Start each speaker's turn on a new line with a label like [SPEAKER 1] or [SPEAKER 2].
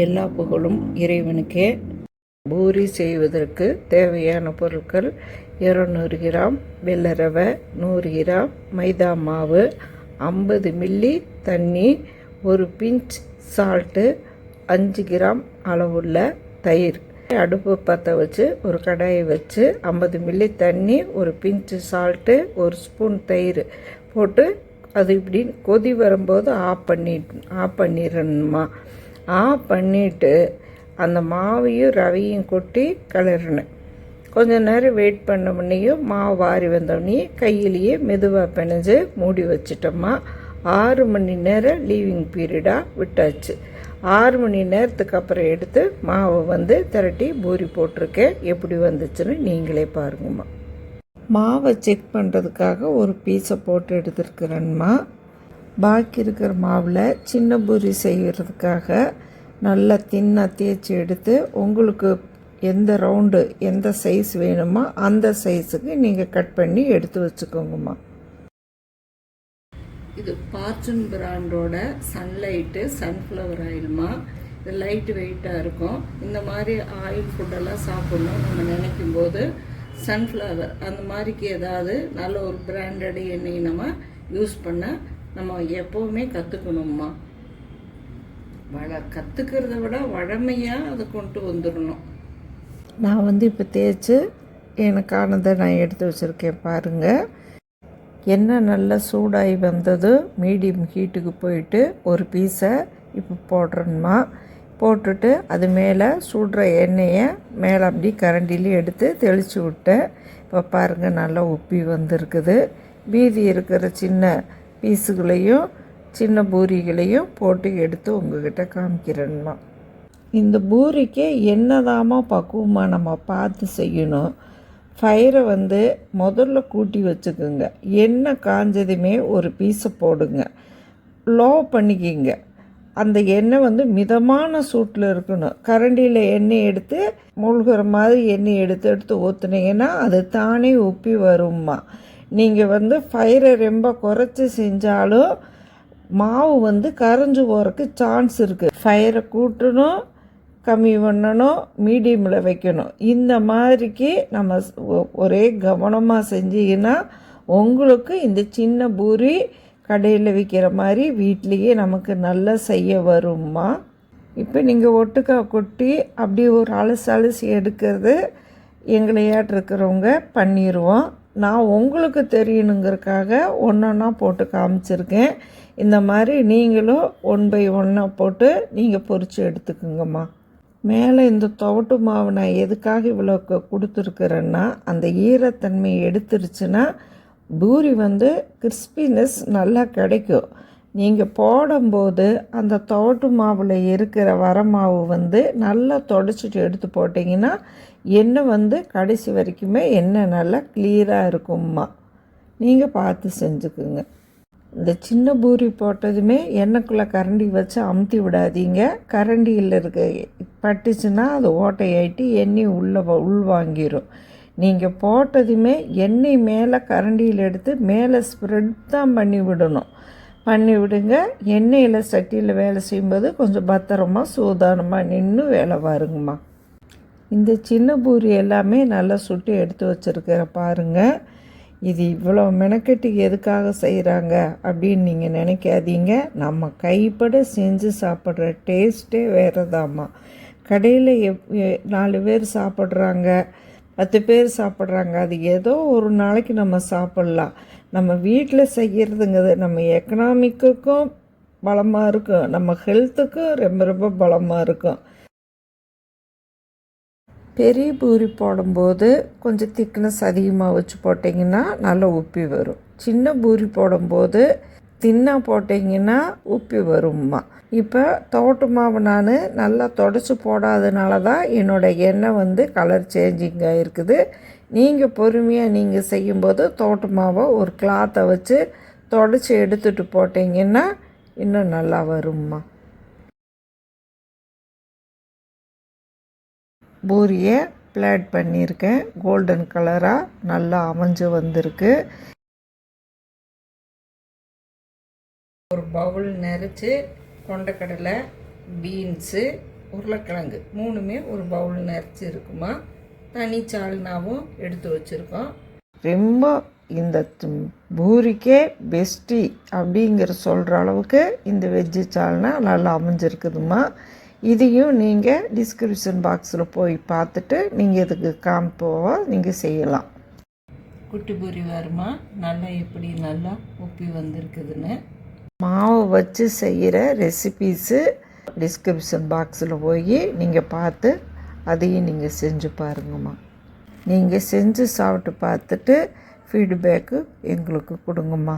[SPEAKER 1] எல்லா புகழும் இறைவனுக்கே. பூரி செய்வதற்கு தேவையான பொருட்கள்: 200 கிராம் வெள்ளை ரவை, 100 கிராம் மைதா மாவு, 50 மில்லி தண்ணி, ஒரு பிஞ்ச் சால்ட்டு, 5 கிராம் அளவுள்ள தயிர். அடுப்பு பற்ற வச்சு ஒரு கடாயை வச்சு 50 மில்லி தண்ணி, ஒரு பிஞ்சு சால்ட்டு, ஒரு ஸ்பூன் தயிர் போட்டு அது இப்படி கொதி வரும்போது ஆஃப் பண்ணிடணுமா. ஆஃப் பண்ணிவிட்டு அந்த மாவையும் ரவையும் கொட்டி கிளறினேன். கொஞ்சம் நேரம் வெயிட் பண்ண முன்னையும் மாவு வாரி வந்தோடனே கையிலேயே மெதுவாக பிணைஞ்சு மூடி வச்சிட்டோம்மா. 6 மணி நேரம் லீவிங் பீரியடாக விட்டாச்சு. 6 மணி நேரத்துக்கு அப்புறம் எடுத்து மாவை திரட்டி பூரி போட்டிருக்கேன். எப்படி வந்துச்சுன்னு நீங்களே பாருங்கம்மா. மாவை செக் பண்ணுறதுக்காக ஒரு பீஸை போட்டு எடுத்துருக்குறேன்மா. பாக்கி இருக்கிற மாவில் சின்ன பூரி செய்கிறதுக்காக நல்லா தின்னாக தேய்ச்சி எடுத்து உங்களுக்கு எந்த ரவுண்டு எந்த சைஸ் வேணுமோ அந்த சைஸுக்கு நீங்கள் கட் பண்ணி எடுத்து வச்சுக்கோங்கம்மா. இது ஃபார்ச்சூன் பிராண்டோட சன்லைட்டு சன்ஃப்ளவர் ஆயில்மா. இது லைட் வெயிட்டாக இருக்கும். இந்த மாதிரி ஆயில் ஃபுட்டெல்லாம் சாப்பிட்ணும் நம்ம நினைக்கும் போது சன்ஃப்ளவர் அந்த மாதிரிக்கு ஏதாவது நல்ல ஒரு பிராண்டட் எண்ணெய் நம்ம யூஸ் பண்ண நம்ம எப்போவுமே கற்றுக்கணும்மா. கற்றுக்கிறத விட வழமையாக அதை கொண்டு வந்துடணும். நான் இப்போ தேய்ச்சி எனக்கானதை நான் எடுத்து வச்சுருக்கேன் பாருங்கள். எண்ணெய் நல்லா சூடாகி வந்தது மீடியம் ஹீட்டுக்கு போயிட்டு ஒரு பீஸை இப்போ போடுறேன்மா. போட்டுட்டு அது மேலே சுடுற எண்ணெயை மேலே அப்படி கரண்டிலே எடுத்து தெளித்து விட்டேன். இப்போ பாருங்கள் நல்லா உப்பி வந்திருக்குது. மீதி இருக்கிற சின்ன பீஸுகளையும் சின்ன பூரிகளையும் போட்டு எடுத்து உங்ககிட்ட காமிக்கிறேன்மா. இந்த பூரிக்கு என்னதாமா பக்குவமாக நம்ம பார்த்து செய்யணும். ஃபயரை முதல்ல கூட்டி வச்சுக்கோங்க. எண்ணெய் காஞ்சதுமே ஒரு பீஸை போடுங்க. லோ பண்ணிக்கிங்க. அந்த எண்ணெய் மிதமான சூட்டில் இருக்கணும். கரண்டியில் எண்ணெய் எடுத்து மூழ்கிற மாதிரி எண்ணெய் எடுத்து ஊற்றுனீங்கன்னா அது தானே உப்பி வரும்மா. நீங்கள் ஃபயரை ரொம்ப குறைச்சி செஞ்சாலும் மாவு கரைஞ்சி போகிறதுக்கு சான்ஸ் இருக்குது. ஃபயரை கூட்டணும், கம்மி பண்ணணும், மீடியமில் வைக்கணும். இந்த மாதிரிக்கு நம்ம ஒரே கவனமாக செஞ்சிங்கன்னா உங்களுக்கு இந்த சின்ன பூரி கடையில் விற்கிற மாதிரி வீட்லேயே நமக்கு நல்லா செய்ய வரும்மா. இப்போ நீங்கள் ஒட்டுக்கா கொட்டி அப்படி ஒரு அலசி எடுக்கிறது எங்களையாட்டிருக்கிறவங்க பண்ணிடுவோம். நான் உங்களுக்கு தெரியணுங்கிறதுக்காக ஒன்றா போட்டு காமிச்சிருக்கேன். இந்த மாதிரி நீங்களும் 1 by 1 போட்டு நீங்கள் பொரித்து எடுத்துக்குங்கம்மா. மேலே இந்த துவட்டு மாவு நான் எதுக்காக இவ்வளோ கொடுத்துருக்குறேன்னா அந்த ஈரத்தன்மையை எடுத்துருச்சுன்னா பூரி கிறிஸ்பினஸ் நல்லா கிடைக்கும். நீங்கள் போடும்போது அந்த துவட்டு மாவில் இருக்கிற வரமாவு நல்லா தொடச்சிட்டு எடுத்து போட்டிங்கன்னா எண்ணெய் கடைசி வரைக்குமே எண்ணெய் நல்லா கிளியராக இருக்கும்மா. நீங்கள் பார்த்து செஞ்சுக்குங்க. இந்த சின்ன பூரி போட்டதுமே எண்ணெய்க்குள்ளே கரண்டி வச்சு அமுத்தி விடாதீங்க. கரண்டியில் பட்டுச்சுன்னா அது ஓட்டையாயிட்டு எண்ணெய் உள்வாங்கிடும். நீங்கள் போட்டதுமே எண்ணெய் மேலே கரண்டியில் எடுத்து மேலே ஸ்ப்ரெட் தான் பண்ணி விடுங்க. எண்ணெயில் சட்டியில் வேலை செய்யும்போது கொஞ்சம் பத்திரமாக சூதானமாக நின்று வேலை பாருங்கம்மா. இந்த சின்ன பூரி எல்லாமே நல்லா சுட்டு எடுத்து வச்சுருக்கிற பாருங்கள். இது இவ்வளோ மெனக்கெட்டு எதுக்காக செய்கிறாங்க அப்படின்னு நீங்கள் நினைக்காதீங்க. நம்ம கைப்பட செஞ்சு சாப்பிட்ற டேஸ்ட்டே வேறு தாம்மா. கடையில் 4 பேர் சாப்பிட்றாங்க, 10 பேர் சாப்பிட்றாங்க. அது ஏதோ ஒரு நாளைக்கு நம்ம சாப்பிட்லாம். நம்ம வீட்டில் செய்கிறதுங்கிறது நம்ம எக்கனாமிக்குக்கும் பலமாக இருக்கும், நம்ம ஹெல்த்துக்கும் ரொம்ப ரொம்ப பலமாக இருக்கும். பெரிய பூரி போடும்போது கொஞ்சம் திக்னஸ் அதிகமாக வச்சு போட்டிங்கன்னா நல்லா உப்பி வரும். சின்ன பூரி போடும்போது தின்னாக போட்டிங்கன்னா உப்பி வரும்மா. இப்போ துவட்டு மாவு நான் நல்லா தொடச்சி போடாதனால தான் என்னோடய எண்ணெய் கலர் சேஞ்சிங்காக இருக்குது. நீங்கள் பொறுமையாக நீங்கள் செய்யும்போது துவட்டு மாவை ஒரு கிளாத்தை வச்சு தொடச்சி எடுத்துகிட்டு போட்டிங்கன்னா இன்னும் நல்லா வரும்மா. பூரியை பிளேட் பண்ணியிருக்கேன். கோல்டன் கலராக நல்லா அமைஞ்சு வந்திருக்கு. ஒரு பவுல் நிறைச்சி கொண்டக்கடலை, பீன்ஸு, உருளைக்கிழங்கு 3மே ஒரு பவுல் நிறச்சி இருக்குமா. தனி சால்னாவும் எடுத்து வச்சுருக்கோம். ரொம்ப இந்த பூரிக்கே பெஸ்ட்டி அப்படிங்கிற சொல்கிற அளவுக்கு இந்த வெஜ்ஜு சால்னா நல்லா அமைஞ்சிருக்குதுமா. இதையும் நீங்கள் டிஸ்கிரிப்ஷன் பாக்ஸில் போய் பார்த்துட்டு நீங்கள் இதுக்கு காம்போவாக நீங்கள் செய்யலாம். குட்டி பூரி வருமா, நல்லா எப்படி நல்லா உப்பி வந்திருக்குதுன்னு. மாவு வச்சு செய்கிற ரெசிபீஸு டிஸ்கிரிப்ஷன் பாக்ஸில் போய் நீங்கள் பார்த்து அதையும் நீங்கள் செஞ்சு பாருங்கம்மா. நீங்கள் செஞ்சு சாப்பிட்டு பார்த்துட்டு ஃபீட்பேக்கு எங்களுக்கு கொடுங்கம்மா.